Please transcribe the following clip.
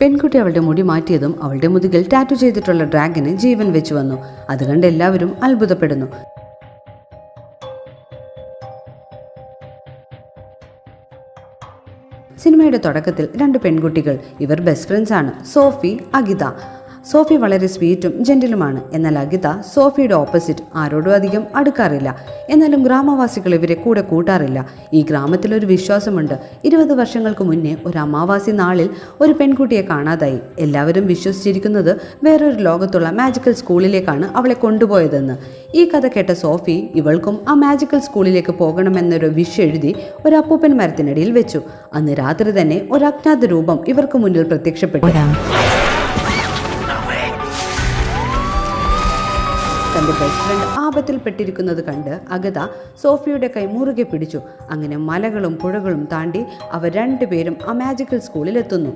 പെൺകുട്ടി അവളുടെ മുടി മാറ്റിയതും അവളുടെ മുതുകിൽ ടാറ്റു ചെയ്തിട്ടുള്ള ഡ്രാഗന് ജീവൻ വെച്ചു വന്നു. അത് കണ്ട് എല്ലാവരും അത്ഭുതപ്പെടുന്നു. സിനിമയുടെ തുടക്കത്തിൽ 2 പെൺകുട്ടികൾ. ഇവർ ബെസ്റ്റ് ഫ്രണ്ട്സ് ആണ്, സോഫി, അഗിത. സോഫി വളരെ സ്വീറ്റും ജെന്റിലുമാണ്. എന്നാൽ അഗിത സോഫിയുടെ ഓപ്പോസിറ്റ്, ആരോടും അധികം അടുക്കാറില്ല. എന്നാലും ഗ്രാമവാസികൾ ഇവരെ കൂടെ കൂട്ടാറില്ല. ഈ ഗ്രാമത്തിലൊരു വിശ്വാസമുണ്ട്. 20 വർഷങ്ങൾക്ക് മുന്നേ ഒരു അമാവാസി നാളിൽ ഒരു പെൺകുട്ടിയെ കാണാതായി. എല്ലാവരും വിശ്വസിച്ചിരിക്കുന്നത് വേറൊരു ലോകത്തുള്ള മാജിക്കൽ സ്കൂളിലേക്കാണ് അവളെ കൊണ്ടുപോയതെന്ന്. ഈ കഥ കേട്ട സോഫി ഇവൾക്കും ആ മാജിക്കൽ സ്കൂളിലേക്ക് പോകണമെന്നൊരു വിഷ് എഴുതി ഒരു അപ്പൂപ്പൻ മരത്തിനടിയിൽ വെച്ചു. അന്ന് രാത്രി തന്നെ ഒരു അജ്ഞാത രൂപം ഇവർക്ക് മുന്നിൽ പ്രത്യക്ഷപ്പെട്ടു. തൻ്റെ ബെസ്റ്റ് ഫ്രണ്ട് ആപത്തിൽപ്പെട്ടിരിക്കുന്നത് കണ്ട് അഗത സോഫിയുടെ കൈ മുറുകെ പിടിച്ചു. അങ്ങനെ മലകളും പുഴകളും താണ്ടി അവർ 2 പേരും ആ മാജിക്കൽ സ്കൂളിലെത്തുന്നു.